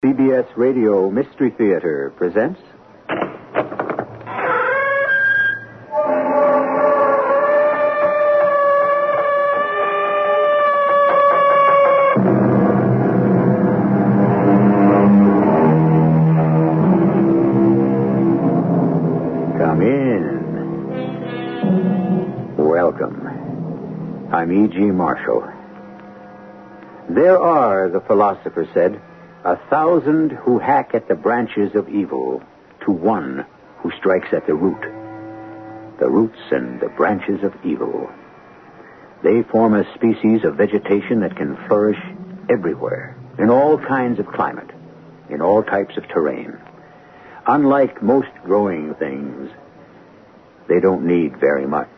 CBS Radio Mystery Theater presents... Come in. Welcome. I'm E.G. Marshall. There are, the philosopher said, 1,000 who hack at the branches of evil to one who strikes at the root. The roots and the branches of evil. They form a species of vegetation that can flourish everywhere, in all kinds of climate, in all types of terrain. Unlike most growing things, they don't need very much.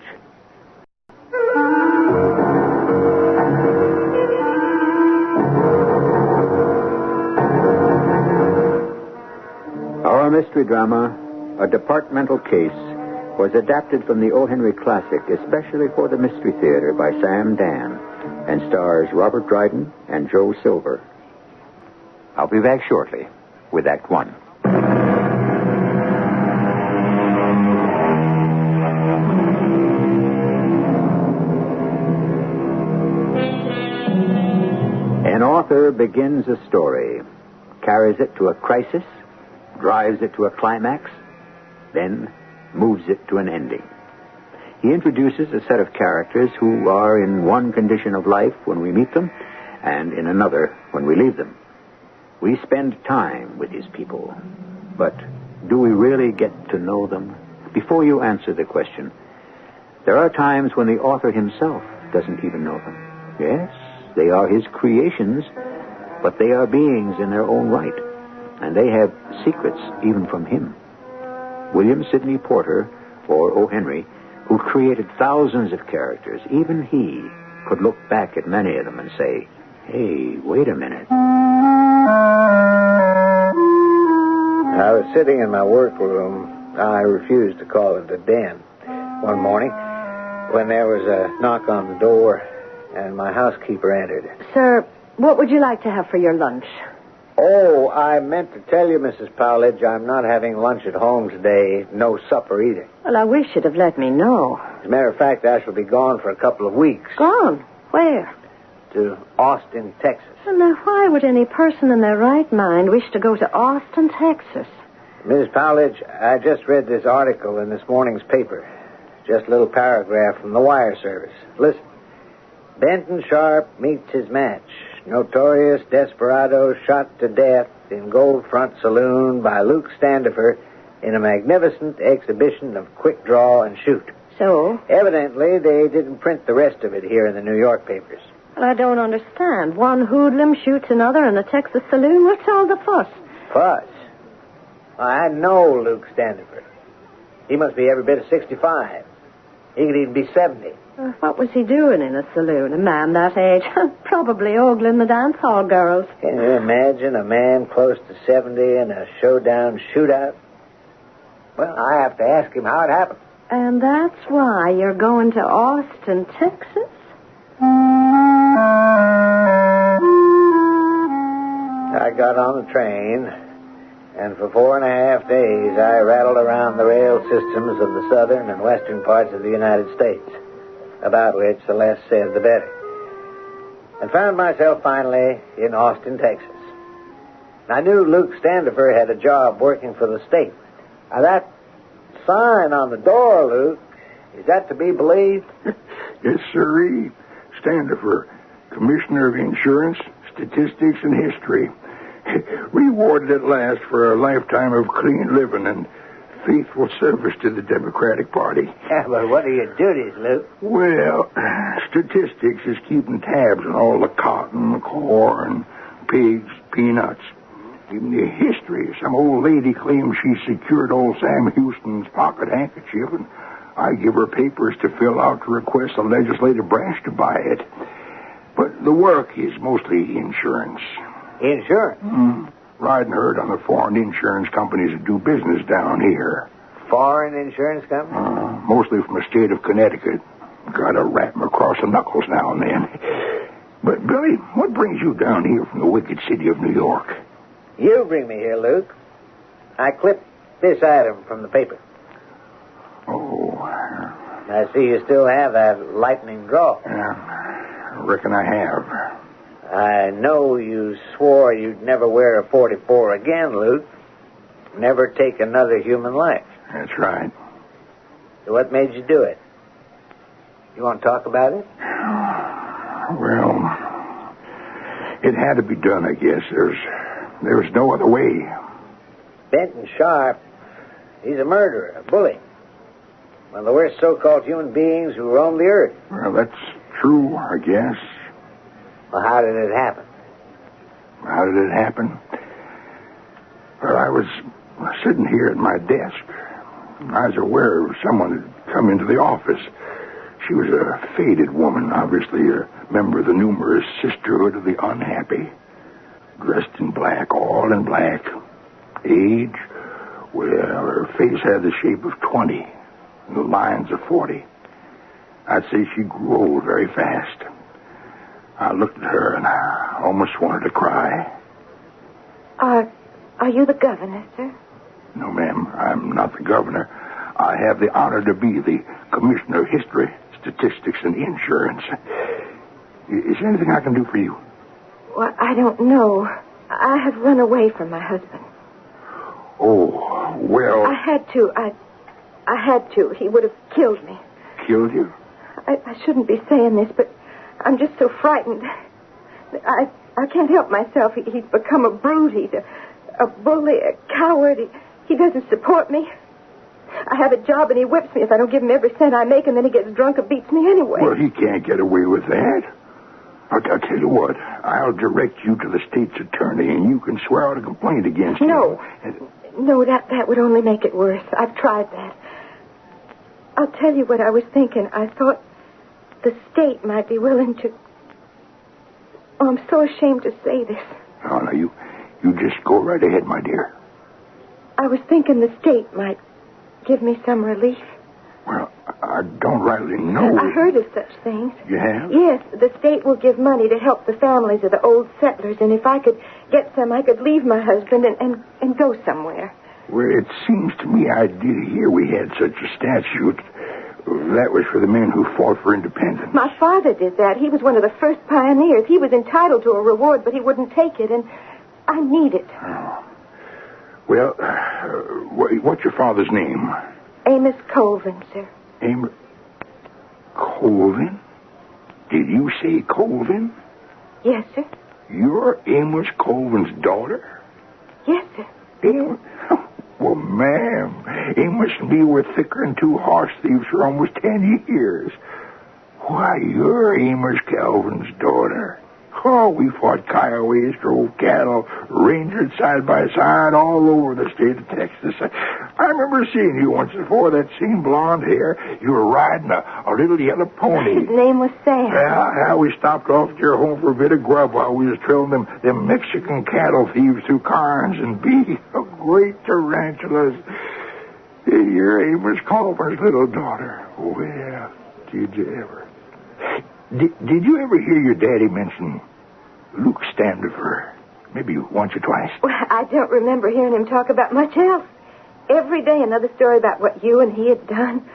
Our mystery drama, A Departmental Case, was adapted from the O. Henry classic, especially for the Mystery Theater by Sam Dan, and stars Robert Dryden and Joe Silver. I'll be back shortly with Act One. An author begins a story, carries it to a crisis, drives it to a climax, then moves it to an ending. He introduces a set of characters who are in one condition of life when we meet them, and in another when we leave them. We spend time with these people, but do we really get to know them? Before you answer the question, there are times when the author himself doesn't even know them. Yes, they are his creations, but they are beings in their own right. And they have secrets even from him. William Sidney Porter, or O. Henry, who created thousands of characters, even he could look back at many of them and say, hey, wait a minute. I was sitting in my workroom. I refused to call it a den. One morning, when there was a knock on the door, and my housekeeper entered. Sir, what would you like to have for your lunch? Oh, I meant to tell you, Mrs. Powledge, I'm not having lunch at home today. No supper either. Well, I wish you'd have let me know. As a matter of fact, I shall be gone for a couple of weeks. Gone? Where? To Austin, Texas. Well, now, why would any person in their right mind wish to go to Austin, Texas? Mrs. Powledge, I just read this article in this morning's paper. Just a little paragraph from the wire service. Listen. Benton Sharp meets his match. Notorious desperado shot to death in Gold Front Saloon by Luke Standifer in a magnificent exhibition of quick draw and shoot. So? Evidently, they didn't print the rest of it here in the New York papers. Well, I don't understand. One hoodlum shoots another in a Texas saloon. What's all the fuss? Fuss? I know Luke Standifer. He must be every bit of 65. He could even be 70. What was he doing in a saloon? A man that age? Probably ogling the dance hall girls. Can you imagine a man close to 70 in a showdown shootout? Well, I have to ask him how it happened. And that's why you're going to Austin, Texas? I got on the train, and for 4.5 days I rattled around the rail systems of the southern and western parts of the United States, about which the less said the better, and found myself finally in Austin, Texas. I knew Luke Standifer had a job working for the state. Now, that sign on the door, Luke, is that to be believed? Yes, sirree. Standifer, Commissioner of Insurance, Statistics, and History. Rewarded at last for a lifetime of clean living and faithful service to the Democratic Party. Yeah, but what are your duties, Luke? Well, statistics is keeping tabs on all the cotton, corn, pigs, peanuts. Even the history. Some old lady claims she secured old Sam Houston's pocket handkerchief, and I give her papers to fill out to request the legislative branch to buy it. But the work is mostly insurance. Insurance? Riding herd on the foreign insurance companies that do business down here. Foreign insurance companies? Mostly from the state of Connecticut. Gotta rap 'em across the knuckles now and then. But, Billy, what brings you down here from the wicked city of New York? You bring me here, Luke. I clipped this item from the paper. Oh. I see you still have that lightning draw. I reckon I have. I know you swore you'd never wear a 44 again, Luke. Never take another human life. That's right. So what made you do it? You want to talk about it? Well, it had to be done, I guess. There was no other way. Benton Sharp, he's a murderer, a bully. One of the worst so-called human beings who roam the earth. Well, that's true, I guess. Well, how did it happen? How did it happen? Well, I was sitting here at my desk. I was aware of someone had come into the office. She was a faded woman, obviously a member of the numerous Sisterhood of the Unhappy. Dressed in black, all in black. Age? Well, her face had the shape of 20, and the lines of 40. I'd say she grew old very fast. I looked at her, and I almost wanted to cry. Are you the governor, sir? No, ma'am, I'm not the governor. I have the honor to be the Commissioner of History, Statistics, and Insurance. Is there anything I can do for you? Well, I don't know. I have run away from my husband. Oh, well... I had to. I had to. He would have killed me. Killed you? I shouldn't be saying this, but I'm just so frightened. I can't help myself. He's become a brute. He's a bully, a coward. He doesn't support me. I have a job, and he whips me if I don't give him every cent I make, and then he gets drunk and beats me anyway. Well, he can't get away with that. I'll tell you what. I'll direct you to the state's attorney, and you can swear out a complaint against him. No, that would only make it worse. I've tried that. I'll tell you what I was thinking. I thought the state might be willing to... Oh, I'm so ashamed to say this. Oh, no, you just go right ahead, my dear. I was thinking the state might give me some relief. Well, I don't rightly know. I heard of such things. You have? Yes, the state will give money to help the families of the old settlers, and if I could get some, I could leave my husband and go somewhere. Well, it seems to me I did hear we had such a statute. That was for the men who fought for independence. My father did that. He was one of the first pioneers. He was entitled to a reward, but he wouldn't take it, and I need it. Oh. Well, what's your father's name? Amos Colvin, sir. Amos... Colvin? Did you say Colvin? Yes, sir. You're Amos Colvin's daughter? Yes, sir. Amos? Well, ma'am, Amos and me were thicker than two horse thieves for almost 10 years. Why, you're Amos Colvin's daughter. Oh, we fought Kioways, drove cattle, rangered side by side all over the state of Texas. I remember seeing you once before, that same blonde hair. You were riding a little yellow pony. His name was Sam. Yeah, we stopped off at your home for a bit of grub while we was trailing them Mexican cattle thieves through Carnes and beef. Oh, great tarantulas. You're Amos Colvin's little daughter. Well, did you ever? Did you ever hear your daddy mention Luke Standifer? Maybe once or twice? Well, I don't remember hearing him talk about much else. Every day another story about what you and he had done.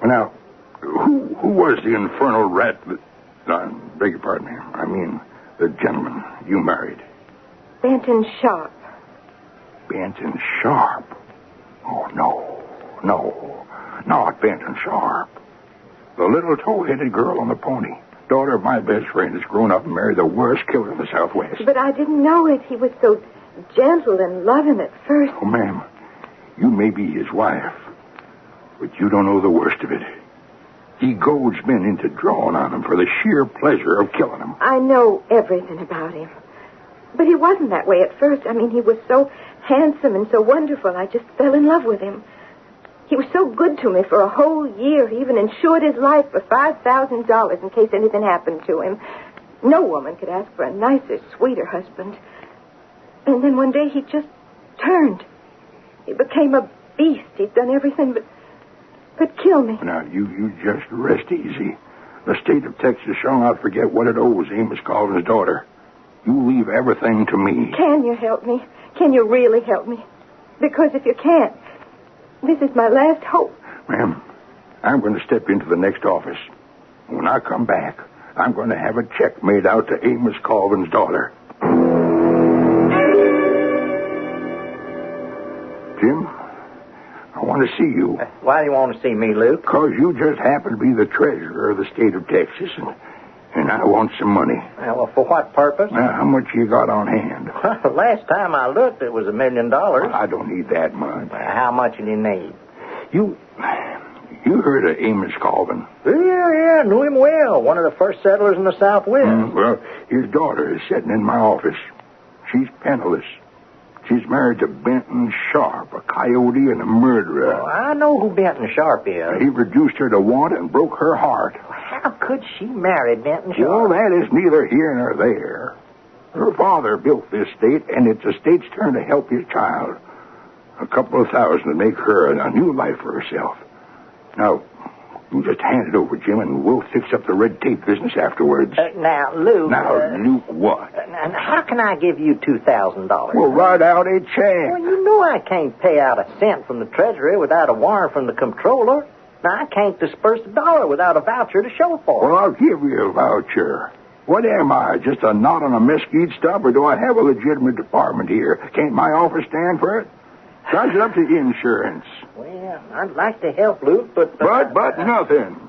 Well, now, who was the infernal rat that... beg your pardon, ma'am. I mean, the gentleman you married. Benton Sharp. Benton Sharp? Oh, no. Not Benton Sharp. The little tow-headed girl on the pony. Daughter of my best friend has grown up and married the worst killer in the Southwest. But I didn't know it. He was so gentle and loving at first. Oh, ma'am, you may be his wife, but you don't know the worst of it. He goads men into drawing on him for the sheer pleasure of killing them. I know everything about him. But he wasn't that way at first. I mean, he was so handsome and so wonderful. I just fell in love with him. He was so good to me for a whole year. He even insured his life for $5,000 in case anything happened to him. No woman could ask for a nicer, sweeter husband. And then one day he just turned. He became a beast. He'd done everything but kill me. Now, you just rest easy. The state of Texas shall not forget what it owes Amos Colvin's daughter. You leave everything to me. Can you help me? Can you really help me? Because if you can't, this is my last hope. Ma'am, I'm going to step into the next office. When I come back, I'm going to have a check made out to Amos Colvin's daughter. Jim, I want to see you. Why do you want to see me, Luke? Because you just happen to be the treasurer of the state of Texas, and I want some money. Well, for what purpose? Now, how much you got on hand? Last time I looked, it was $1 million. Well, I don't need that much. How much do you need? You heard of Amos Colvin? Yeah, knew him well. One of the first settlers in the Southwest. Well, his daughter is sitting in my office. She's penniless. She's married to Benton Sharp, a coyote and a murderer. Well, I know who Benton Sharp is. He reduced her to want and broke her heart. How could she marry Benton Sharp? Well, that is neither here nor there. Her father built this state, and it's the state's turn to help his child. A couple of $1,000 to make her a new life for herself. Now, you just hand it over, Jim, and we'll fix up the red tape business afterwards. Now, Luke... Luke, what? And how can I give you $2,000? Well, write out a check. Well, you know I can't pay out a cent from the Treasury without a warrant from the comptroller. Now, I can't disperse $1 without a voucher to show for it. Well, I'll give you a voucher. What am I, just a knot on a mesquite stub, or do I have a legitimate department here? Can't my office stand for it? Charge it up to insurance. Well, I'd like to help, Luke, but... But nothing.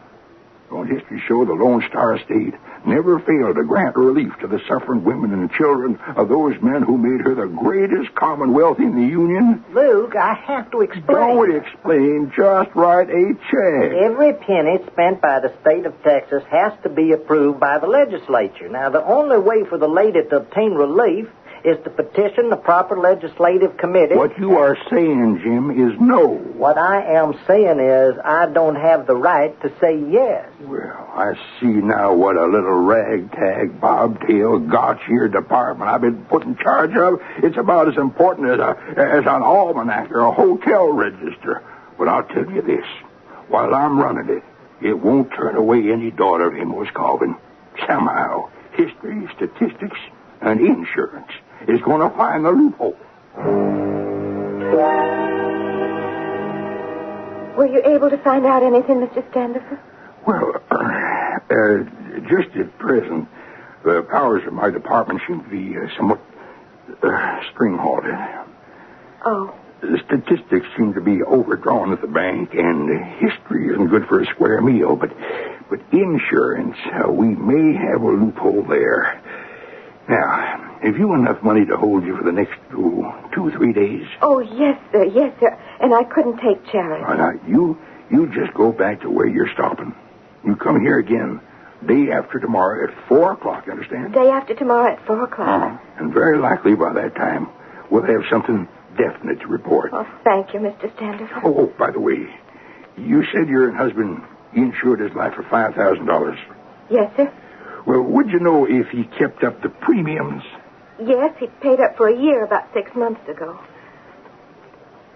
Don't history show the Lone Star State never failed to grant relief to the suffering women and children of those men who made her the greatest commonwealth in the Union? Luke, I have to explain. Don't explain. Just write a check. Every penny spent by the state of Texas has to be approved by the legislature. Now, the only way for the lady to obtain relief is to petition the proper legislative committee. What you are saying, Jim, is no. What I am saying is I don't have the right to say yes. Well, I see now what a little ragtag, bobtail, gotch-eared department I've been put in charge of. It's about as important as an almanac or a hotel register. But I'll tell you this. While I'm running it, it won't turn away any daughter of Amos Colvin. Somehow, history, statistics, and insurance is going to find the loophole. Were you able to find out anything, Mr. Standifer? Well, just at present, the powers of my department seem to be somewhat string-halted. Oh. The statistics seem to be overdrawn at the bank, and history isn't good for a square meal. But insurance, we may have a loophole there. Now, have you enough money to hold you for the next 2 or 3 days? Oh, yes, sir. And I couldn't take charity. Now, you just go back to where you're stopping. You come here again day after tomorrow at 4 o'clock, you understand? Day after tomorrow at 4 o'clock. And very likely by that time, we'll have something definite to report. Oh, thank you, Mr. Standifer. Oh, by the way, you said your husband insured his life for $5,000. Yes, sir. Well, would you know if he kept up the premiums? Yes, he paid up for a year about 6 months ago.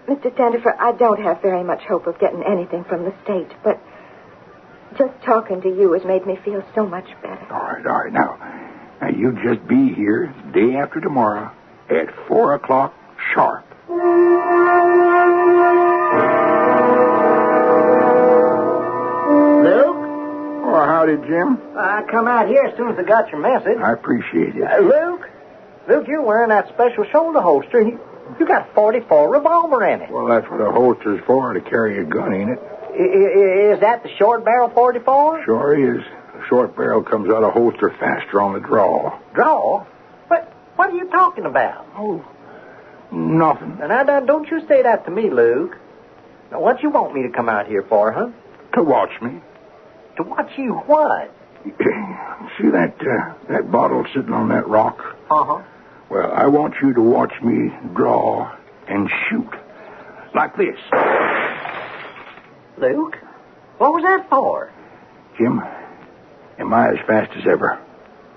Mr. Standifer, I don't have very much hope of getting anything from the state, but just talking to you has made me feel so much better. All right. Now, you just be here day after tomorrow at 4 o'clock sharp. Luke? Oh, howdy, Jim. I come out here as soon as I got your message. I appreciate it. Luke, you're wearing that special shoulder holster. You got 44 revolver in it. Well, that's what a holster's for, to carry a gun, ain't it? Is that the short barrel 44? Sure is. The short barrel comes out of holster faster on the draw. Draw? What are you talking about? Oh, nothing. Now, don't you say that to me, Luke. Now, what you want me to come out here for, huh? To watch me. To watch you what? See that bottle sitting on that rock? Uh-huh. Well, I want you to watch me draw and shoot. Like this. Luke, what was that for? Jim, am I as fast as ever?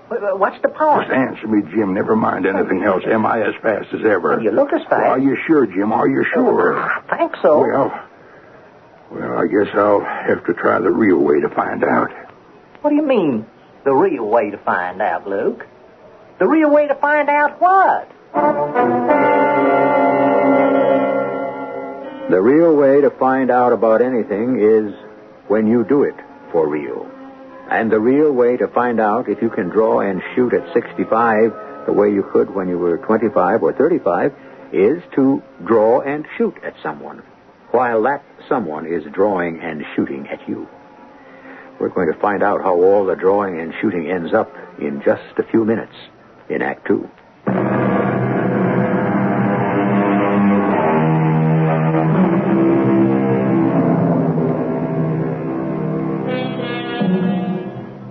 What's the point? Just answer me, Jim. Never mind anything else. Am I as fast as ever? You look as fast. Well, are you sure, Jim? Are you sure? I think so. Well, I guess I'll have to try the real way to find out. What do you mean, the real way to find out, Luke? The real way to find out what? The real way to find out about anything is when you do it for real. And the real way to find out if you can draw and shoot at 65 the way you could when you were 25 or 35 is to draw and shoot at someone, while that someone is drawing and shooting at you. We're going to find out how all the drawing and shooting ends up in just a few minutes in Act 2.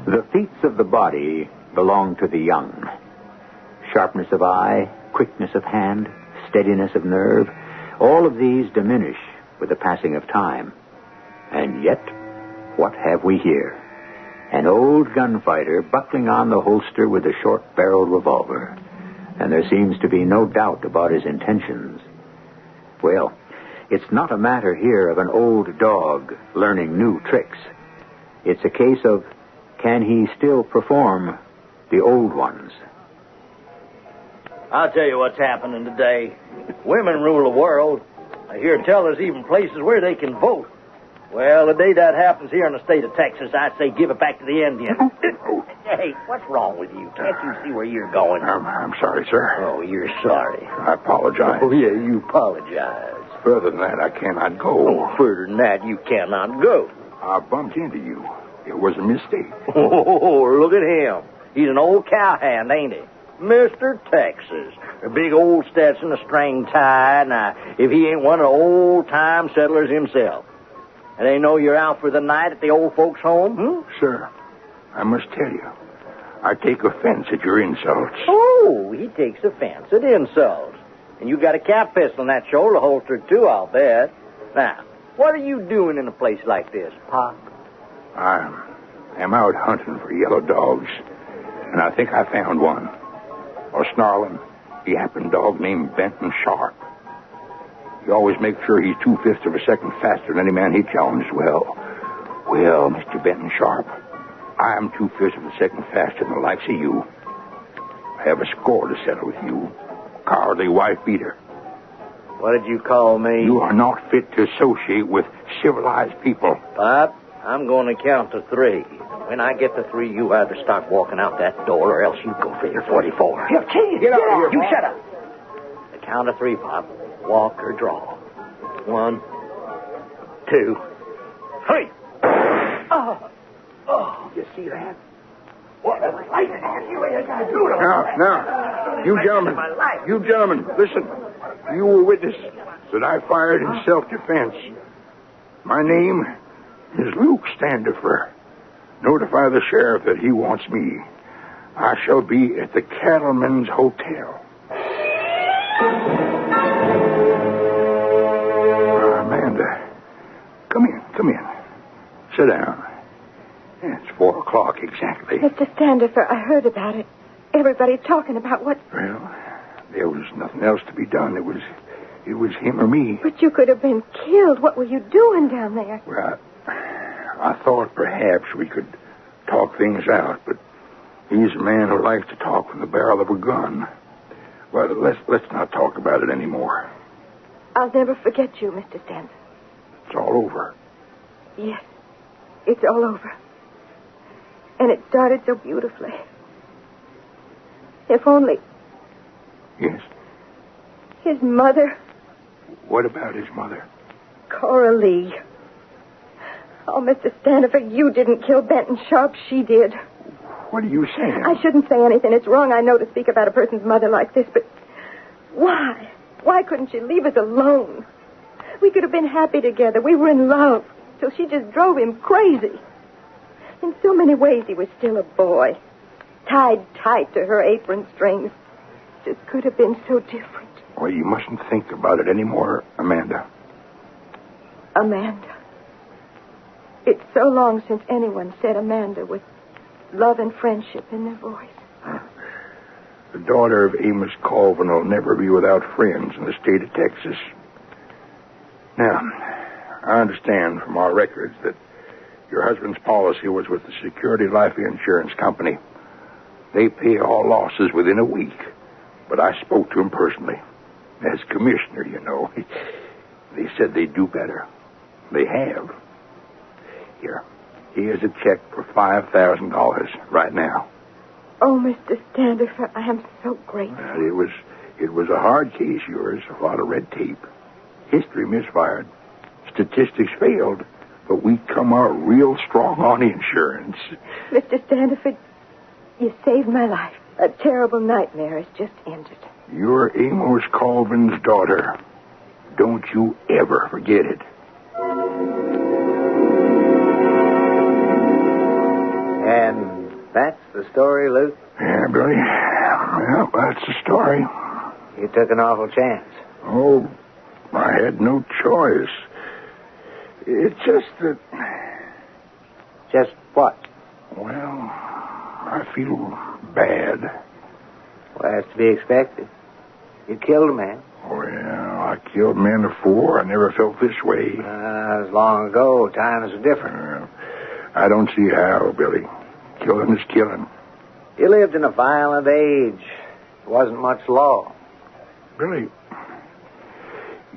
The feats of the body belong to the young. Sharpness of eye, quickness of hand, steadiness of nerve, all of these diminish with the passing of time. And yet, what have we here? An old gunfighter buckling on the holster with a short-barreled revolver. And there seems to be no doubt about his intentions. Well, it's not a matter here of an old dog learning new tricks. It's a case of, can he still perform the old ones? I'll tell you what's happening today. Women rule the world. I hear tell there's even places where they can vote. Well, the day that happens here in the state of Texas, I say give it back to the Indians. Hey, what's wrong with you? Can't you see where you're going? I'm sorry, sir. Oh, you're sorry. I apologize. Oh, yeah, you apologize. Further than that, I cannot go. Oh, further than that, you cannot go. I bumped into you. It was a mistake. Oh, look at him. He's an old cowhand, ain't he? Mr. Texas. A big old Stetson, a string tie. Now, if he ain't one of the old-time settlers himself. And they know you're out for the night at the old folks' home, Sir, I must tell you, I take offense at your insults. Oh, he takes offense at insults. And you got a cap pistol in that shoulder holster, too, I'll bet. Now, what are you doing in a place like this, Pop? I am out hunting for yellow dogs, and I think I found one. A snarling, yapping dog named Benton Sharp. He always makes sure he's 2/5 of a second faster than any man he challenges. Well, Mr. Benton Sharp, I am 2/5 of a second faster than the likes of you. I have a score to settle with you. Cowardly wife beater. What did you call me? You are not fit to associate with civilized people. Pop, I'm going to count to 3. When I get to 3, you either start walking out that door or else you go for your 44. Get out of here, You Pop. shut up. The count of 3, Pop. Walk or draw. 1, 2, 3. Oh. You see that? What a light it has. You ain't got to do it. Now, you gentlemen, listen. You were witness that I fired in self-defense. My name is Luke Standifer. Notify the sheriff that he wants me. I shall be at the Cattleman's Hotel. Amanda, come in. Sit down. It's 4 o'clock exactly. Mr. Standifer, I heard about it. Everybody talking about what... Well, there was nothing else to be done. It was him or me. But you could have been killed. What were you doing down there? Well, I thought perhaps we could talk things out, but he's a man who likes to talk from the barrel of a gun. Well, let's not talk about it anymore. I'll never forget you, Mr. Standifer. It's all over. Yes, it's all over. And it started so beautifully. If only Yes? his mother, What about his mother? Cora Lee. Oh, Mr. Standifer, you didn't kill Benton Sharp. She did. What are you saying? I shouldn't say anything. It's wrong, I know, to speak about a person's mother like this, but why? Why couldn't she leave us alone? We could have been happy together. We were in love till she just drove him crazy. In so many ways, he was still a boy, tied tight to her apron strings. Just could have been so different. Well, you mustn't think about it anymore, Amanda. Amanda. It's so long since anyone said Amanda with love and friendship in their voice. The daughter of Amos Colvin will never be without friends in the state of Texas. Now, I understand from our records that your husband's policy was with the Security Life Insurance Company. They pay all losses within a week. But I spoke to them personally. As commissioner, you know. They said they'd do better. They have. Here's a check for $5,000 right now. Oh, Mr. Standifer, I am so grateful. Well, it was a hard case, yours. A lot of red tape. History misfired. Statistics failed. But we come out real strong on insurance. Mr. Standifer, you saved my life. A terrible nightmare has just ended. You're Amos Colvin's daughter. Don't you ever forget it. And that's the story, Luke? Yeah, Billy. Well, that's the story. You took an awful chance. Oh, I had no choice. It's just that... Just what? Well, I feel bad. Well, that's to be expected. You killed a man. Well, I killed men before. I never felt this way. As long ago, times were different. I don't see how, Billy. Killing is killing. You lived in a violent age. There wasn't much law. Billy,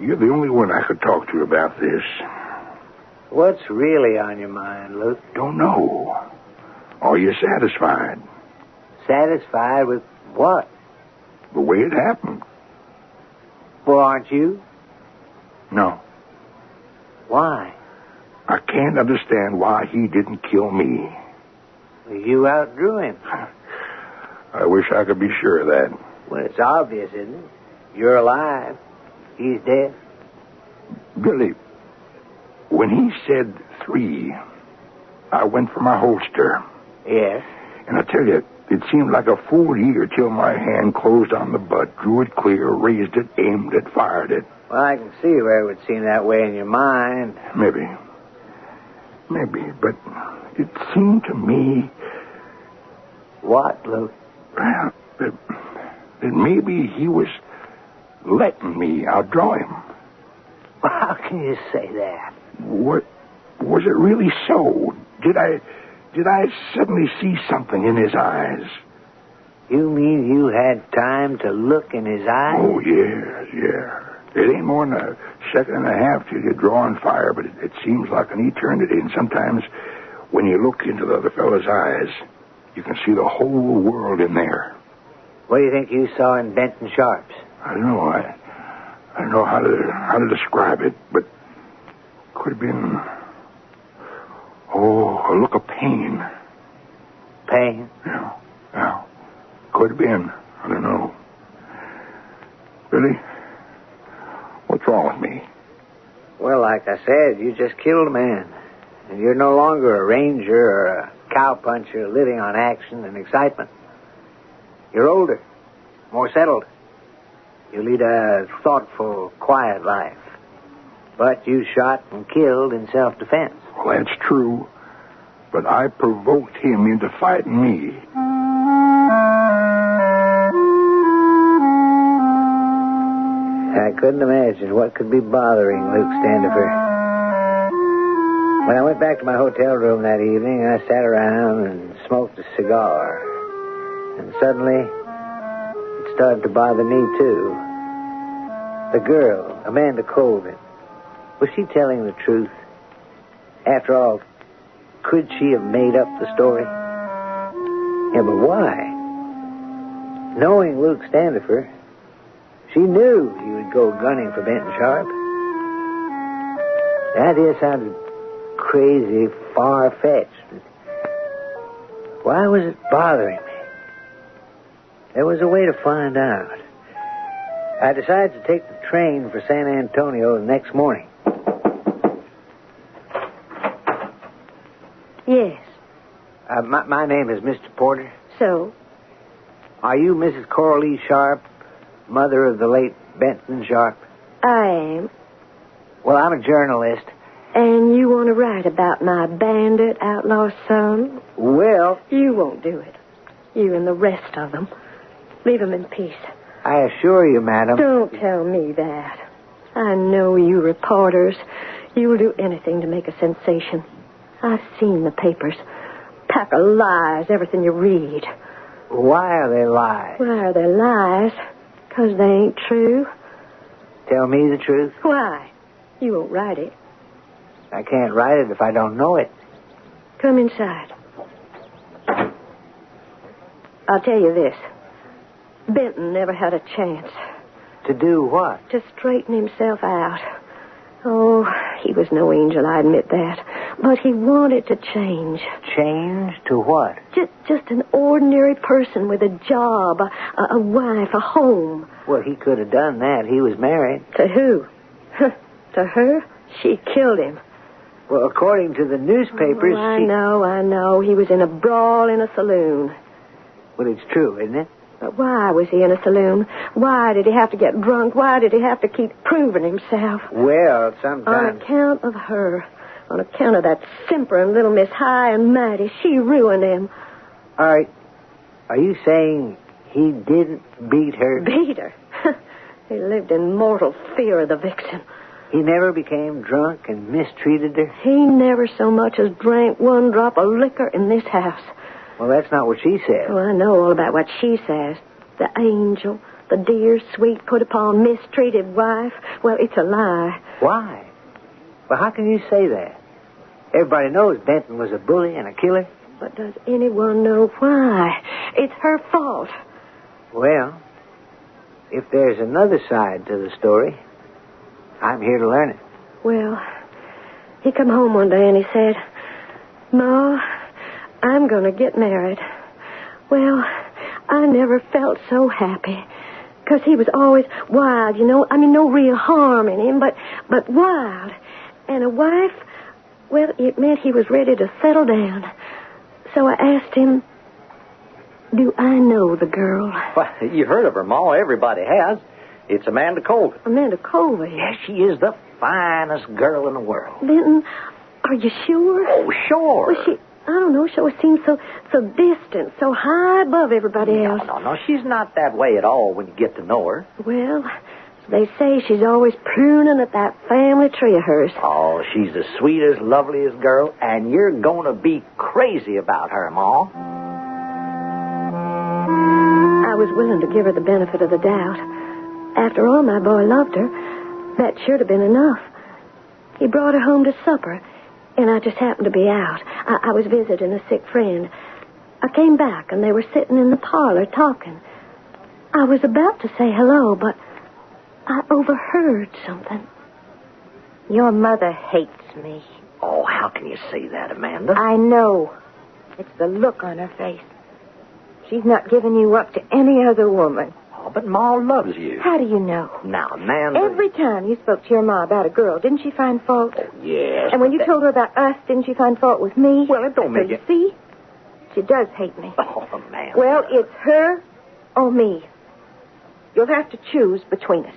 you're the only one I could talk to about this. What's really on your mind, Luke? Don't know. Are you satisfied? Satisfied with what? The way it happened. Well, aren't you? No. Why? I can't understand why he didn't kill me. You outdrew him. I wish I could be sure of that. Well, it's obvious, isn't it? You're alive. He's dead. Billy, when he said 3, I went for my holster. Yes. And I tell you, it seemed like a full year till my hand closed on the butt, drew it clear, raised it, aimed it, fired it. Well, I can see where it would seem that way in your mind. Maybe, but it seemed to me... What, Luke? Well, that maybe he was letting me outdraw him. Well, how can you say that? What was it really so? Did I suddenly see something in his eyes? You mean you had time to look in his eyes? Oh, yeah. It ain't more than a second and a half till you draw on fire, but it seems like an eternity. And sometimes when you look into the other fellow's eyes, you can see the whole world in there. What do you think you saw in Benton Sharp's? I don't know. I don't know how to describe it, but could have been... Oh, a look of pain. Pain? Yeah. Could have been. I don't know. Billy, what's wrong with me? Well, like I said, you just killed a man. And you're no longer a ranger or a cowpuncher living on action and excitement. You're older, more settled. You lead a thoughtful, quiet life. But you shot and killed in self-defense. Well, that's true. But I provoked him into fighting me. I couldn't imagine what could be bothering Luke Standifer. When I went back to my hotel room that evening, I sat around and smoked a cigar. And suddenly, it started to bother me, too. The girl, Amanda Colvin, was she telling the truth? After all, could she have made up the story? Yeah, but why? Knowing Luke Standifer, she knew he would go gunning for Benton Sharp. The idea sounded crazy, far-fetched. Why was it bothering me? There was a way to find out. I decided to take the train for San Antonio the next morning. Yes. My name is Mr. Porter. So? Are you Mrs. Coralie Sharp, mother of the late Benton Sharp? I am. Well, I'm a journalist. And you want to write about my bandit outlaw son? Well... You won't do it. You and the rest of them. Leave them in peace. I assure you, madam... Don't tell me that. I know you reporters. You will do anything to make a sensation. I've seen the papers. Pack of lies, everything you read. Why are they lies? Why are they lies? 'Cause they ain't true. Tell me the truth. Why? You won't write it. I can't write it if I don't know it. Come inside. I'll tell you this. Benton never had a chance. To do what? To straighten himself out. Oh, he was no angel, I admit that. But he wanted to change. Change to what? Just an ordinary person with a job, a wife, a home. Well, he could have done that. He was married. To who? To her? She killed him. Well, according to the newspapers, I know. He was in a brawl in a saloon. Well, it's true, isn't it? But why was he in a saloon? Why did he have to get drunk? Why did he have to keep proving himself? Well, sometimes... On account of her. On account of that simpering little Miss High and Mighty. She ruined him. All right. Are you saying he didn't beat her? Beat her? He lived in mortal fear of the vixen. He never became drunk and mistreated her? He never so much as drank one drop of liquor in this house. Well, that's not what she said. Oh, I know all about what she says. The angel, the dear, sweet, put-upon, mistreated wife. Well, it's a lie. Why? Well, how can you say that? Everybody knows Benton was a bully and a killer. But does anyone know why? It's her fault. Well, if there's another side to the story, I'm here to learn it. Well, he come home one day and he said, Ma, I'm going to get married. Well, I never felt so happy. 'Cause he was always wild, you know. I mean, no real harm in him, but wild. And a wife, well, it meant he was ready to settle down. So I asked him, do I know the girl? Well, you heard of her, Ma. Everybody has. It's Amanda Colvin. Amanda Colvin? Yes, she is the finest girl in the world. Benton, are you sure? Oh, sure. Well, I don't know, she always seems so distant, so high above everybody else. No, she's not that way at all when you get to know her. Well, they say she's always pruning at that family tree of hers. Oh, she's the sweetest, loveliest girl, and you're going to be crazy about her, Ma. I was willing to give her the benefit of the doubt. After all, my boy loved her. That should have been enough. He brought her home to supper, and I just happened to be out. I was visiting a sick friend. I came back, and they were sitting in the parlor talking. I was about to say hello, but I overheard something. Your mother hates me. Oh, how can you say that, Amanda? I know. It's the look on her face. She's not giving you up to any other woman. Oh, but Ma loves you. How do you know? Now, Amanda... Every time you spoke to your ma about a girl, didn't she find fault? Oh, yes. And when you told her about us, didn't she find fault with me? Well, it don't make you it... see? She does hate me. Oh, Amanda. Well, it's her or me. You'll have to choose between us.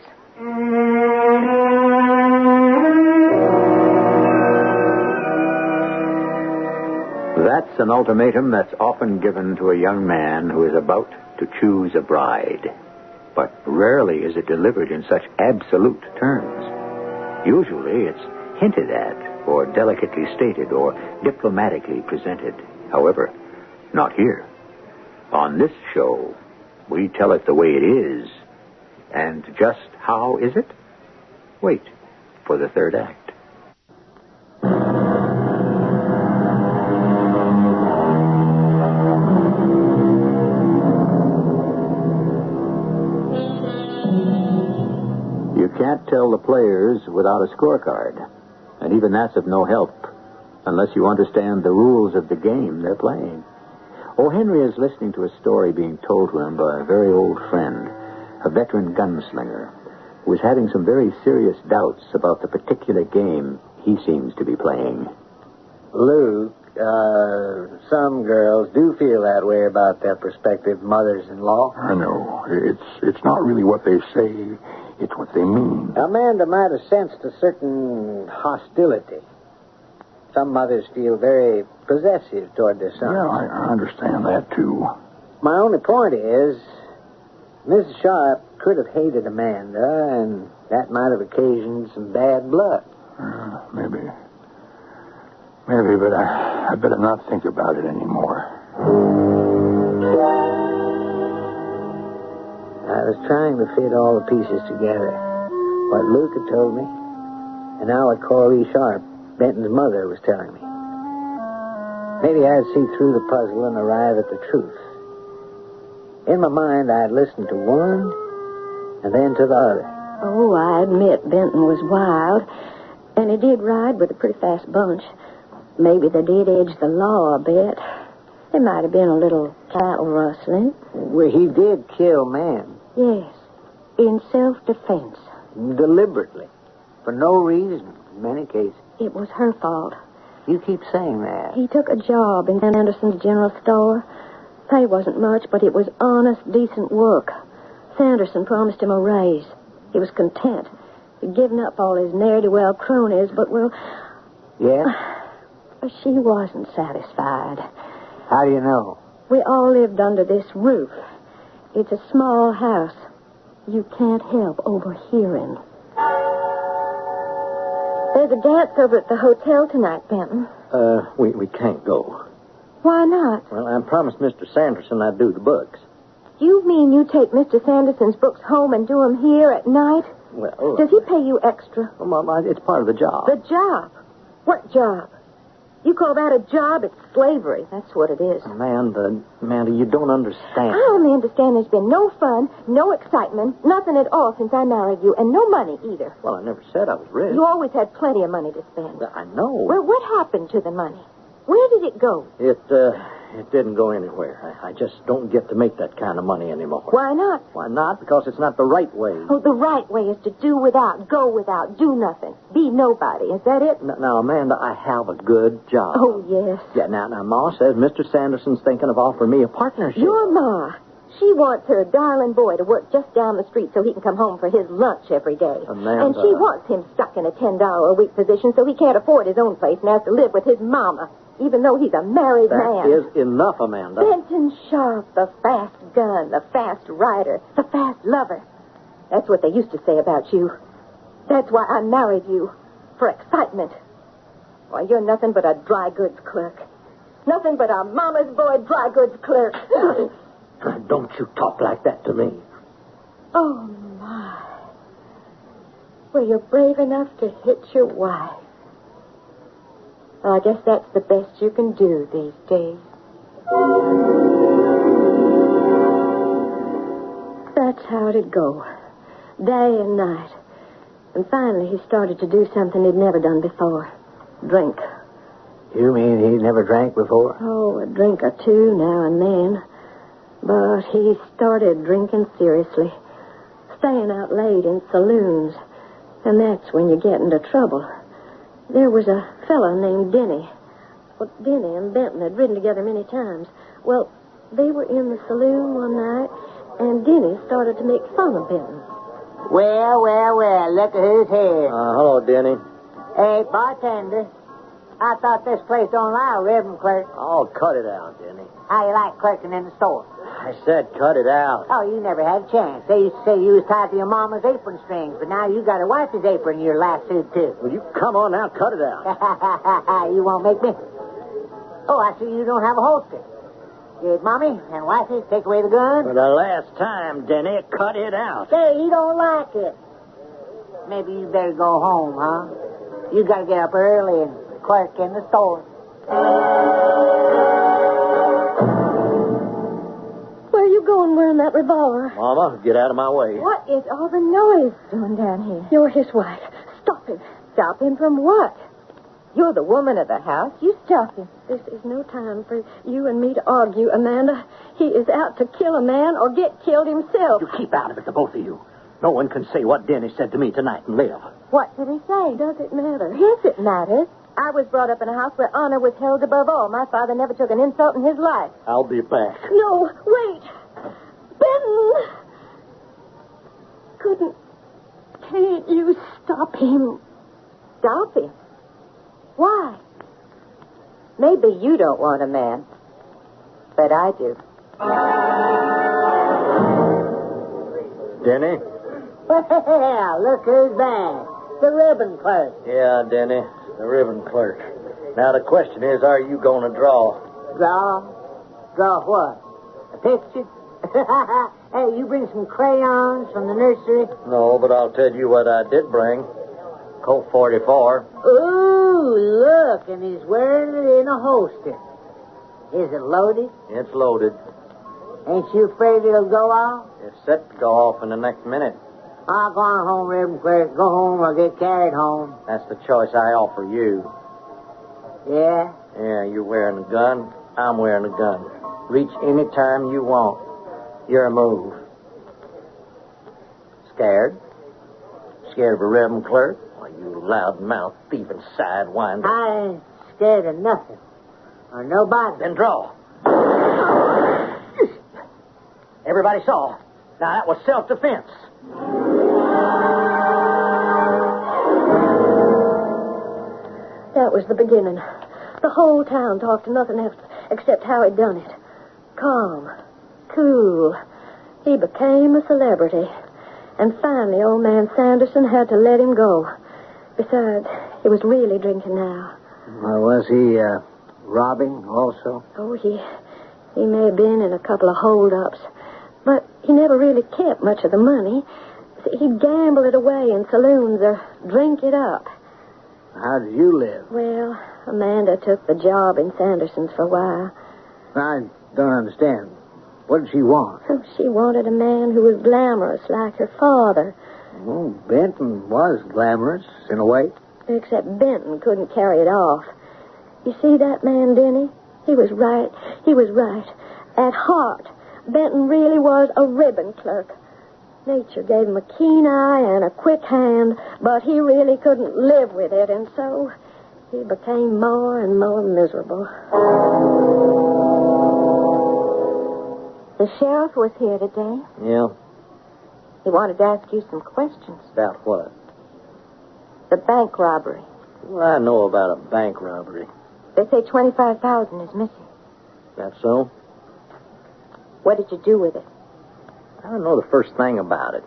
That's an ultimatum that's often given to a young man who is about to choose a bride. But rarely is it delivered in such absolute terms. Usually it's hinted at, or delicately stated, or diplomatically presented. However, not here. On this show, we tell it the way it is. And just how is it? Wait for the third act. You can't tell the players without a scorecard. And even that's of no help, unless you understand the rules of the game they're playing. O. Henry is listening to a story being told to him by a very old friend, a veteran gunslinger, who is having some very serious doubts about the particular game he seems to be playing. Luke, some girls do feel that way about their prospective mothers-in-law. I know. It's not really what they say. It's what they mean. Amanda might have sensed a certain hostility. Some mothers feel very possessive toward their sons. Yeah, I understand that, too. My only point is, Mrs. Sharp could have hated Amanda, and that might have occasioned some bad blood. Maybe, but I better not think about it anymore. I was trying to fit all the pieces together. What Luke had told me, and now what Corey Sharp, Benton's mother, was telling me. Maybe I'd see through the puzzle and arrive at the truth. In my mind, I'd listened to one and then to the other. Oh, I admit Benton was wild, and he did ride with a pretty fast bunch. Maybe they did edge the law a bit. There might have been a little cattle rustling. Well, he did kill men. Yes, in self-defense. Deliberately. For no reason, in many cases. It was her fault. You keep saying that. He took a job in Sanderson's general store. Pay wasn't much, but it was honest, decent work. Sanderson promised him a raise. He was content. He'd given up all his ne'er-do-well cronies, but, well... Yeah? She wasn't satisfied. How do you know? We all lived under this roof. It's a small house. You can't help overhearing. There's a dance over at the hotel tonight, Benton. We can't go. Why not? Well, I promised Mr. Sanderson I'd do the books. You mean you take Mr. Sanderson's books home and do them here at night? Well... Does he pay you extra? Well, Mom, it's part of the job. The job? What job? You call that a job? It's slavery. That's what it is. Amanda, you don't understand. I only understand there's been no fun, no excitement, nothing at all since I married you, and no money either. Well, I never said I was rich. You always had plenty of money to spend. Well, I know. Well, what happened to the money? Where did it go? It didn't go anywhere. I just don't get to make that kind of money anymore. Why not? Why not? Because it's not the right way. Oh, the right way is to do without, go without, do nothing, be nobody. Is that it? Now, Amanda, I have a good job. Oh, yes. Yeah, now, Ma says Mr. Sanderson's thinking of offering me a partnership. Your Ma. She wants her darling boy to work just down the street so he can come home for his lunch every day. Amanda. And she wants him stuck in a $10 a week position so he can't afford his own place and has to live with his mama, even though he's a married man. That is enough, Amanda. Benton Sharp, the fast gun, the fast rider, the fast lover. That's what they used to say about you. That's why I married you. For excitement. Why, you're nothing but a dry goods clerk. Nothing but a mama's boy dry goods clerk. Don't you talk like that to me. Oh, my. Well, you're brave enough to hit your wife. Well, I guess that's the best you can do these days. That's how it'd go. Day and night. And finally he started to do something he'd never done before. Drink. You mean he never drank before? Oh, a drink or two now and then. But he started drinking seriously. Staying out late in saloons. And that's when you get into trouble. There was a fellow named Denny. Well, Denny and Benton had ridden together many times. Well, they were in the saloon one night, and Denny started to make fun of Benton. Well, look at who's here. Hello, Denny. Hey, bartender. I thought this place don't allow ribbon clerk. Oh, cut it out, Denny. How you like clerking in the store? I said cut it out. Oh, you never had a chance. They used to say you was tied to your mama's apron strings, but now you got a wife's apron in your lassoed, too. Will you come on now, cut it out. You won't make me. Oh, I see you don't have a holster. Did Mommy and Wifey take away the gun? For the last time, Denny, cut it out. Say, you don't like it. Maybe you better go home, huh? You gotta get up early and clerk in the store. Where are you going wearing that revolver? Mama, get out of my way. What is all the noise doing down here? You're his wife. Stop him. Stop him from what? You're the woman of the house. You stop him. This is no time for you and me to argue, Amanda. He is out to kill a man or get killed himself. You keep out of it, the both of you. No one can say what Denny said to me tonight and live. What did he say? Does it matter? Yes, it matters. I was brought up in a house where honor was held above all. My father never took an insult in his life. I'll be back. No, wait. Benton! Can't you stop him? Stop him? Why? Maybe you don't want a man, but I do. Denny? Well, look who's back. The ribbon clerk. Yeah, Denny, the ribbon clerk. Now, the question is, are you going to draw? Draw? Draw what? A picture? Hey, you bring some crayons from the nursery? No, but I'll tell you what I did bring. Colt 44. Ooh, look, and he's wearing it in a holster. Is it loaded? It's loaded. Ain't you afraid it'll go off? It's set to go off in the next minute. I'll go on home, Reb, and Claire. Go home or get carried home. That's the choice I offer you. Yeah? Yeah, you're wearing a gun. I'm wearing a gun. Reach any time you want. Your move. Scared? Scared of a reverend clerk? Why, you loud-mouthed, thieving sidewinder. I ain't scared of nothing. Or nobody. Then draw. Everybody saw. Now, that was self-defense. That was the beginning. The whole town talked of nothing else except how he'd done it. Calm. Cool. He became a celebrity. And finally, old man Sanderson had to let him go. Besides, he was really drinking now. Was he robbing also? Oh, he may have been in a couple of hold-ups. But he never really kept much of the money. He'd gamble it away in saloons or drink it up. How did you live? Well, Amanda took the job in Sanderson's for a while. I don't understand. What did she want? She wanted a man who was glamorous like her father. Well, Benton was glamorous, in a way. Except Benton couldn't carry it off. You see that man, Denny? He was right. He was right. At heart, Benton really was a ribbon clerk. Nature gave him a keen eye and a quick hand, but he really couldn't live with it, and so he became more and more miserable. The sheriff was here today. Yeah? He wanted to ask you some questions. About what? The bank robbery. Well, I know about a bank robbery. They say $25,000 is missing. That so? What did you do with it? I don't know the first thing about it.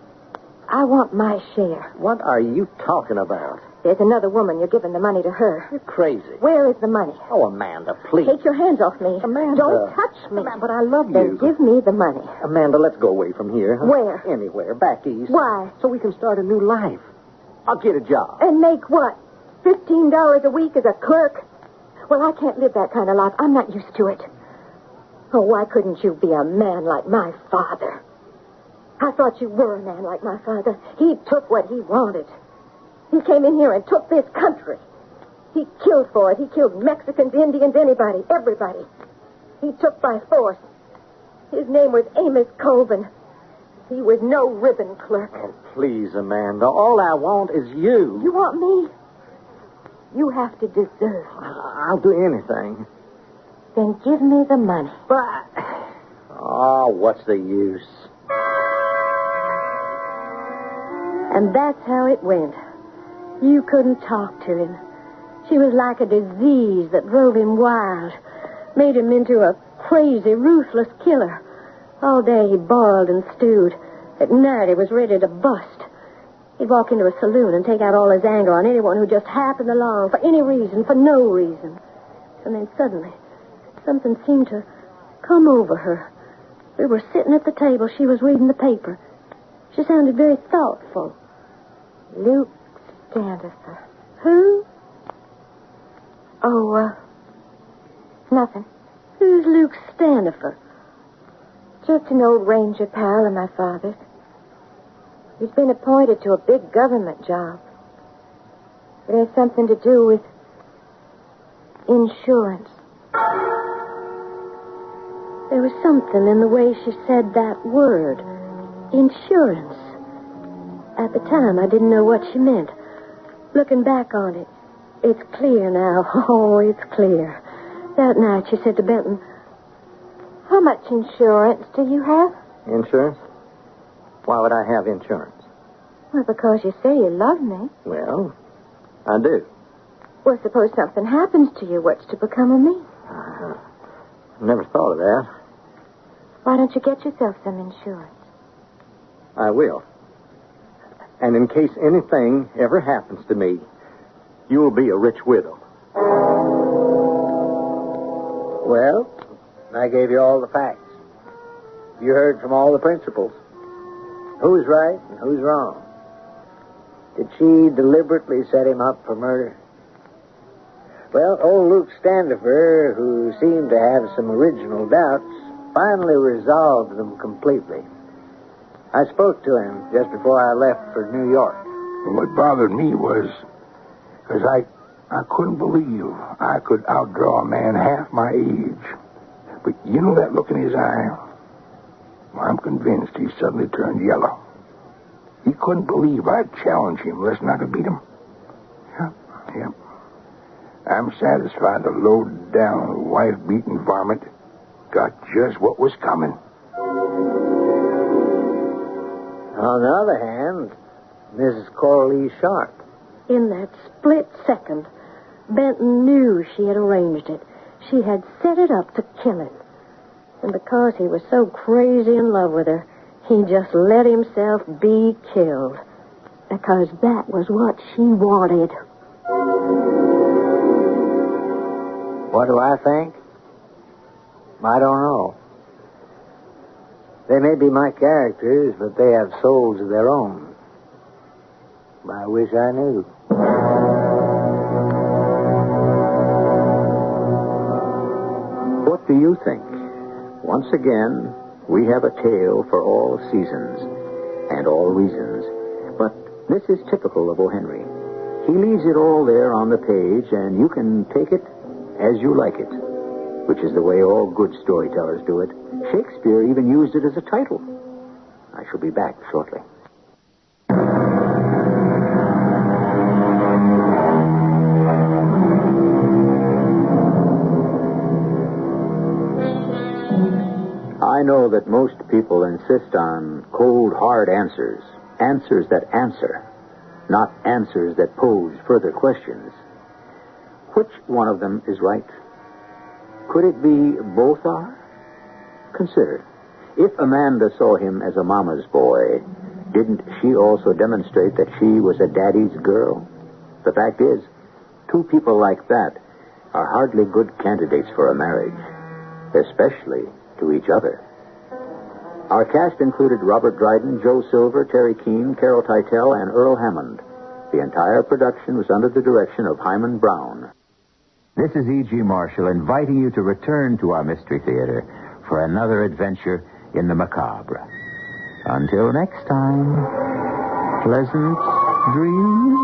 I want my share. What are you talking about? There's another woman. You're giving the money to her. You're crazy. Where is the money? Oh, Amanda, please. Take your hands off me. Amanda. Don't touch me. Amanda, but I love Then you. give me the money. Amanda, let's go away from here. Huh? Where? Anywhere. Back east. Why? So we can start a new life. I'll get a job. And make what? $15 a week as a clerk? Well, I can't live that kind of life. I'm not used to it. Oh, why couldn't you be a man like my father? I thought you were a man like my father. He took what he wanted. He came in here and took this country. He killed for it. He killed Mexicans, Indians, anybody, everybody. He took by force. His name was Amos Colvin. He was no ribbon clerk. Oh, please, Amanda. All I want is you. You want me? You have to deserve me. I'll do anything. Then give me the money. But... Oh, what's the use? And that's how it went. You couldn't talk to him. She was like a disease that drove him wild, made him into a crazy, ruthless killer. All day he boiled and stewed. At night he was ready to bust. He'd walk into a saloon and take out all his anger on anyone who just happened along, for any reason, for no reason. And then suddenly, something seemed to come over her. We were sitting at the table. She was reading the paper. She sounded very thoughtful. Luke Standifer. Who? Oh, nothing. Who's Luke Standifer? Just an old ranger pal of my father's. He's been appointed to a big government job. It has something to do with insurance. There was something in the way she said that word, insurance. At the time, I didn't know what she meant. Looking back on it, it's clear now. Oh, it's clear. That night, she said to Benton, How much insurance do you have? Insurance? Why would I have insurance? Well, because you say you love me. Well, I do. Well, suppose something happens to you. What's to become of me? Never thought of that. Why don't you get yourself some insurance? I will. And in case anything ever happens to me, you'll be a rich widow. Well, I gave you all the facts. You heard from all the principals. Who's right and who's wrong? Did she deliberately set him up for murder? Well, old Luke Standifer, who seemed to have some original doubts, finally resolved them completely. I spoke to him just before I left for New York. What bothered me was, because I couldn't believe I could outdraw a man half my age. But you know that look in his eye? Well, I'm convinced he suddenly turned yellow. He couldn't believe I'd challenge him lest I could beat him. Yep. I'm satisfied the low-down, wife-beaten varmint got just what was coming. On the other hand, Mrs. Coralie Sharp. In that split second, Benton knew she had arranged it. She had set it up to kill him. And because he was so crazy in love with her, he just let himself be killed. Because that was what she wanted. What do I think? I don't know. They may be my characters, but they have souls of their own. I wish I knew. What do you think? Once again, we have a tale for all seasons and all reasons. But this is typical of O. Henry. He leaves it all there on the page, and you can take it as you like it, which is the way all good storytellers do it. Shakespeare even used it as a title. I shall be back shortly. I know that most people insist on cold, hard answers. Answers that answer, not answers that pose further questions. Which one of them is right? Could it be both are? Consider. If Amanda saw him as a mama's boy, didn't she also demonstrate that she was a daddy's girl? The fact is, two people like that are hardly good candidates for a marriage, especially to each other. Our cast included Robert Dryden, Joe Silver, Terry Keane, Carol Teitel, and Earl Hammond. The entire production was under the direction of Hyman Brown. This is E.G. Marshall inviting you to return to our Mystery Theater for another adventure in the macabre. Until next time, pleasant dreams.